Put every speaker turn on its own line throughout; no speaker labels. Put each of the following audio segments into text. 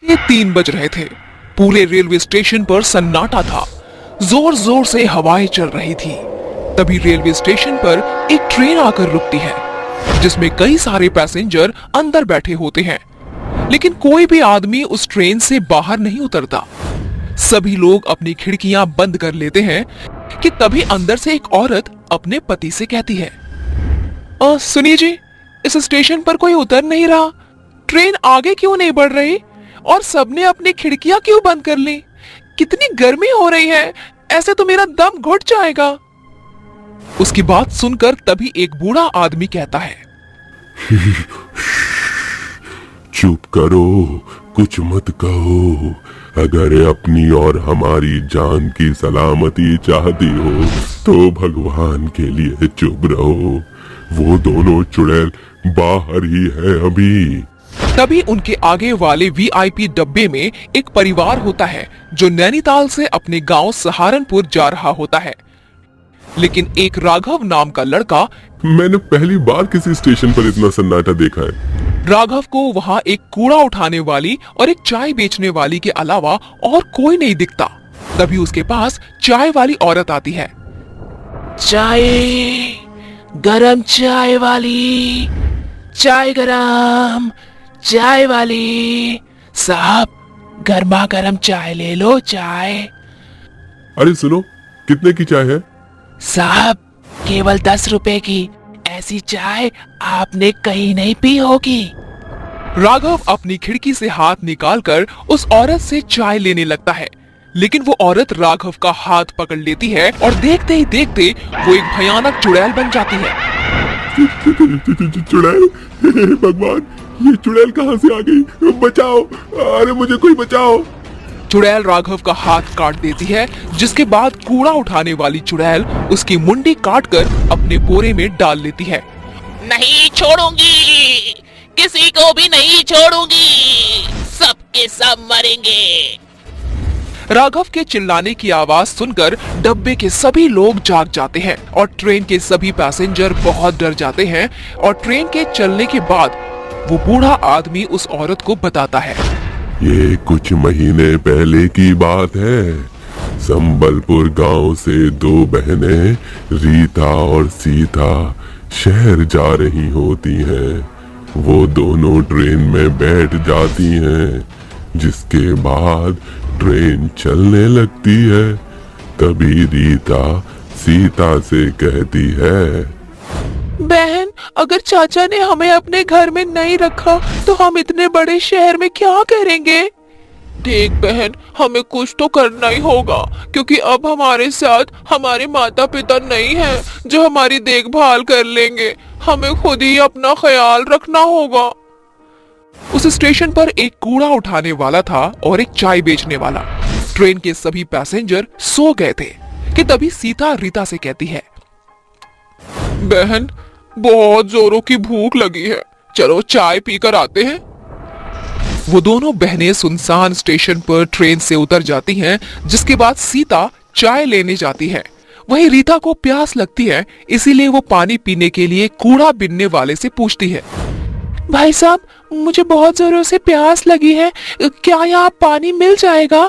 ये 3 बज रहे थे। पूरे रेलवे स्टेशन पर सन्नाटा था। जोर जोर से हवाएं चल रही थी। तभी रेलवे स्टेशन पर एक ट्रेन आकर रुकती है, जिसमें कई सारे पैसेंजर अंदर बैठे होते हैं, लेकिन कोई भी आदमी उस ट्रेन से बाहर नहीं उतरता। सभी लोग अपनी खिड़कियां बंद कर लेते हैं कि तभी अंदर से एक औरत अपने पति से कहती है, सुनिए जी, इस स्टेशन पर कोई उतर नहीं रहा। ट्रेन आगे क्यों नहीं बढ़ रही और सबने अपनी खिड़कियां क्यों बंद कर ली? कितनी गर्मी हो रही है, ऐसे तो मेरा दम घुट जाएगा। उसकी बात सुनकर तभी एक बूढ़ा आदमी कहता है,
चुप करो, कुछ मत कहो। अगर अपनी और हमारी जान की सलामती चाहती हो तो भगवान के लिए चुप रहो। वो दोनों चुड़ैल बाहर ही है अभी।
तभी उनके आगे वाले वीआईपी डब्बे में एक परिवार होता है जो नैनीताल से अपने गांव सहारनपुर जा रहा होता है। लेकिन एक राघव नाम का लड़का,
मैंने पहली बार किसी स्टेशन पर इतना सन्नाटा देखा है।
राघव को वहां एक कूड़ा उठाने वाली और एक चाय बेचने वाली के अलावा और कोई नहीं दिखता। तभी उसके पास चाय वाली औरत आती है। चाय, गरम चाय वाली, चाय गरम, चाय वाली साहब, गर्मा गर्म चाय ले लो, चाय।
अरे सुनो, कितने की चाय है?
साहब, केवल 10 रुपए की। ऐसी चाय आपने कहीं नहीं पी होगी। राघव अपनी खिड़की से हाथ निकालकर उस औरत से चाय लेने लगता है, लेकिन वो औरत राघव का हाथ पकड़ लेती है और देखते ही देखते वो एक भयानक चुड़ैल बन जाती है।
चुड़ैल? भगवान, ये चुड़ैल कहाँ से आ गई? बचाओ, अरे मुझे कोई बचाओ।
चुड़ैल राघव का हाथ काट देती है, जिसके बाद कूड़ा उठाने वाली चुड़ैल उसकी मुंडी काटकर अपने बोरे में डाल लेती है।
नहीं छोड़ूंगी, किसी को भी नहीं छोड़ूंगी, सबके सब मरेंगे।
राघव के चिल्लाने की आवाज सुनकर डब्बे के सभी लोग जाग जाते हैं और ट्रेन के सभी पैसेंजर बहुत डर जाते हैं। और ट्रेन के चलने के बाद वो बूढ़ा आदमी उस औरत को बताता है,
ये कुछ महीने पहले की बात है। संबलपुर गांव से 2 बहनें रीता और सीता शहर जा रही होती हैं। वो दोनों ट्रेन में बैठ जाती हैं, जिसके बाद ट्रेन चलने लगती है। तभी रीता सीता से कहती है,
बहन, अगर चाचा ने हमें अपने घर में नहीं रखा तो हम इतने बड़े शहर में क्या करेंगे? देख बहन, हमें कुछ तो करना ही होगा, क्योंकि अब हमारे साथ हमारे माता पिता नहीं हैं जो हमारी देखभाल कर लेंगे। हमें खुद ही अपना ख्याल रखना होगा। उस स्टेशन पर एक कूड़ा उठाने वाला था और एक चाय बेचने वाला। ट्रेन के सभी पैसेंजर सो गए थे कि तभी सीता रीता से कहती है, बहन, बहुत जोरों की भूख लगी है, चलो चाय पीकर आते हैं। वो दोनों बहनें सुनसान स्टेशन पर ट्रेन से उतर जाती हैं, जिसके बाद सीता चाय लेने जाती है। वहीं रीता को प्यास लगती है, इसीलिए वो पानी पीने के लिए कूड़ा बीनने वाले से पूछती है, भाई साहब, मुझे बहुत जोरों से प्यास लगी है, क्या यहाँ पानी मिल जाएगा?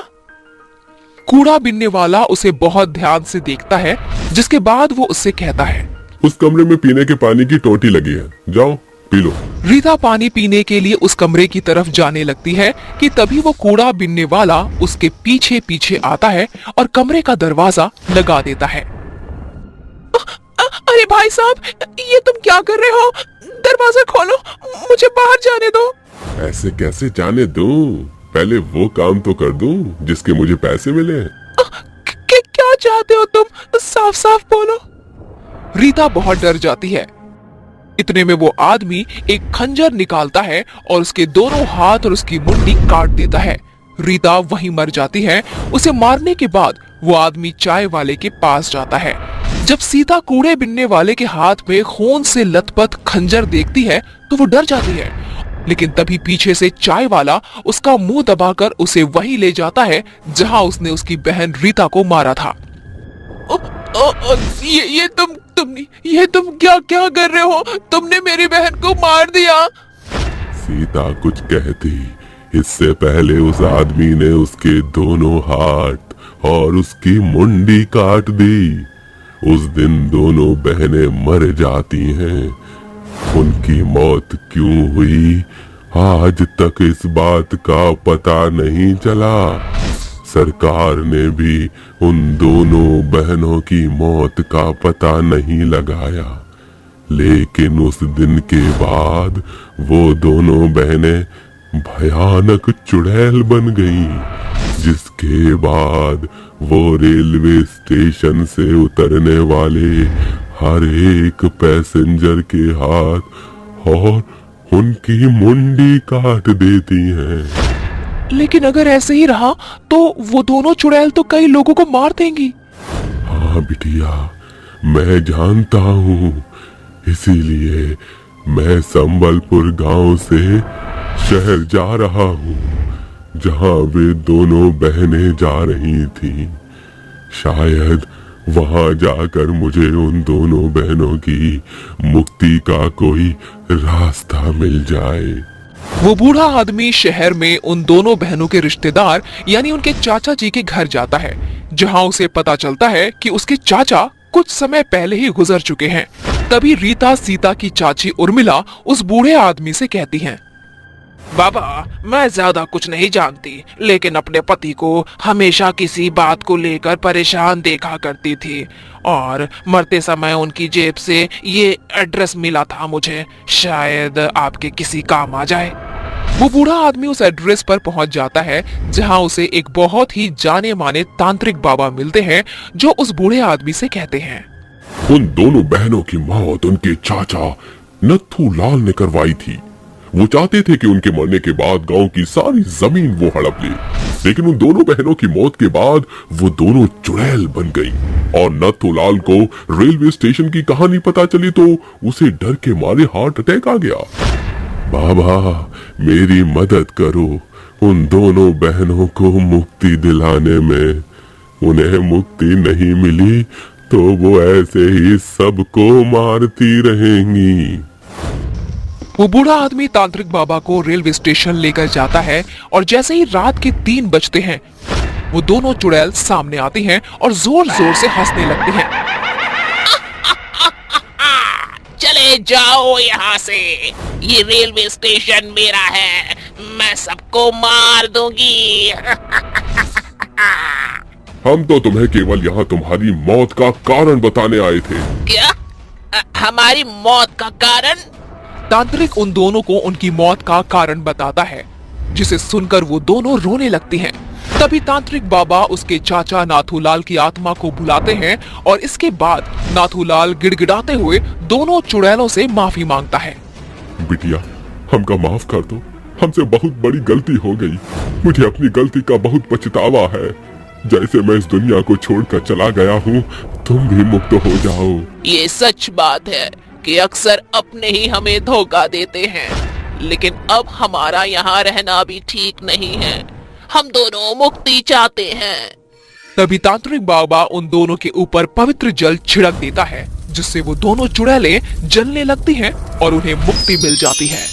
कूड़ा बीनने वाला उसे बहुत ध्यान से देखता है, जिसके बाद वो उससे कहता है,
उस कमरे में पीने के पानी की टोटी लगी है, जाओ पी लो।
रीता पानी पीने के लिए उस कमरे की तरफ जाने लगती है कि तभी वो कूड़ा बीनने वाला उसके पीछे पीछे आता है और कमरे का दरवाजा लगा देता है। अरे भाई साहब, ये तुम क्या कर रहे हो? दरवाजा खोलो, मुझे बाहर जाने दो।
ऐसे कैसे जाने दूं? पहले वो काम तो कर दूं जिसके मुझे पैसे मिले।
क्या चाहते हो तुम? साफ साफ बोलो। रीता बहुत डर जाती है। इतने में वो आदमी एक खंजर निकालता है और उसके दोनों हाथ और उसकी मुंडी काट देता है। रीता वहीं मर जाती है। उसे मारने के बाद वो आदमी चाय वाले के पास जाता है। जब सीता कूड़े बिनने वाले के हाथ में खून से लथपथ खंजर देखती है तो वो डर जाती है, लेकिन तभी पीछे से चाय वाला उसका मुंह दबाकर उसे वहीं ले जाता है जहां उसने उसकी बहन रीता को मारा था। ये तुम क्या कर रहे हो? तुमने मेरी बहन को मार दिया।
सीता कुछ कहती इससे पहले उस आदमी ने उसके दोनों हाथ और उसकी मुंडी काट दी। उस दिन दोनों बहनें मर जाती हैं। उनकी मौत क्यों हुई आज तक इस बात का पता नहीं चला। सरकार ने भी उन दोनों बहनों की मौत का पता नहीं लगाया, लेकिन उस दिन के बाद वो दोनों बहनें भयानक चुड़ैल बन गईं, जिसके बाद वो रेलवे स्टेशन से उतरने वाले हर एक पैसेंजर के हाथ और उनकी मुंडी काट देती हैं।
लेकिन अगर ऐसे ही रहा तो वो दोनों चुड़ैल तो कई लोगों को मार देंगी।
हाँ बिटिया, मैं जानता हूँ, इसीलिए मैं संबलपुर गांव से शहर जा रहा हूँ, जहाँ वे दोनों बहनें जा रही थीं। शायद वहां जाकर मुझे उन दोनों बहनों की मुक्ति का कोई रास्ता मिल जाए।
वो बूढ़ा आदमी शहर में उन दोनों बहनों के रिश्तेदार यानी उनके चाचा जी के घर जाता है, जहां उसे पता चलता है कि उसके चाचा कुछ समय पहले ही गुजर चुके हैं। तभी रीता सीता की चाची उर्मिला उस बूढ़े आदमी से कहती हैं, बाबा, मैं ज्यादा कुछ नहीं जानती, लेकिन अपने पति को हमेशा किसी बात को लेकर परेशान देखा करती थी और मरते समय उनकी जेब से ये एड्रेस मिला था मुझे, शायद आपके किसी काम आ जाए। वो बूढ़ा आदमी उस एड्रेस पर पहुंच जाता है, जहां उसे एक बहुत ही जाने माने तांत्रिक बाबा मिलते हैं, जो उस बूढ़े आदमी से कहते हैं,
उन दोनों बहनों की मौत उनके चाचा नथू लाल ने करवाई थी। वो चाहते थे कि उनके मरने के बाद गांव की सारी जमीन वो हड़प ले, लेकिन उन दोनों बहनों की मौत के बाद वो दोनों चुड़ैल बन गईं और नथुलाल को रेलवे स्टेशन की कहानी पता चली तो उसे डर के मारे हार्ट अटैक आ गया। बाबा, मेरी मदद करो उन दोनों बहनों को मुक्ति दिलाने में। उन्हें मुक्ति नहीं मिली तो वो ऐसे ही सबको मारती रहेंगी।
वो बूढ़ा आदमी तांत्रिक बाबा को रेलवे स्टेशन लेकर जाता है और जैसे ही रात के 3 बजते हैं, वो दोनों चुड़ैल सामने आती हैं और जोर जोर से हंसने लगती हैं।
चले जाओ यहाँ से, ये रेलवे स्टेशन मेरा है, मैं सबको मार दूंगी।
हम तो तुम्हें केवल यहाँ तुम्हारी मौत का कारण बताने आए थे।
क्या? हमारी मौत का कारण?
तांत्रिक उन दोनों को उनकी मौत का कारण बताता है, जिसे सुनकर वो दोनों रोने लगती हैं। तभी तांत्रिक बाबा उसके चाचा नाथूलाल की आत्मा को बुलाते हैं और इसके बाद नाथूलाल गिड़गिड़ाते हुए दोनों चुड़ैलों से माफी मांगता है।
बिटिया, हमका माफ कर दो, हमसे बहुत बड़ी गलती हो गई। मुझे अपनी गलती का बहुत पछतावा है। जैसे मैं इस दुनिया को छोड़कर चला गया हूँ, तुम भी मुक्त हो जाओ।
ये सच बात है कि अक्सर अपने ही हमें धोखा देते हैं, लेकिन अब हमारा यहाँ रहना भी ठीक नहीं है। हम दोनों मुक्ति चाहते हैं।
तभी तांत्रिक बाबा उन दोनों के ऊपर पवित्र जल छिड़क देता है, जिससे वो दोनों चुड़ैलें जलने लगती हैं और उन्हें मुक्ति मिल जाती है।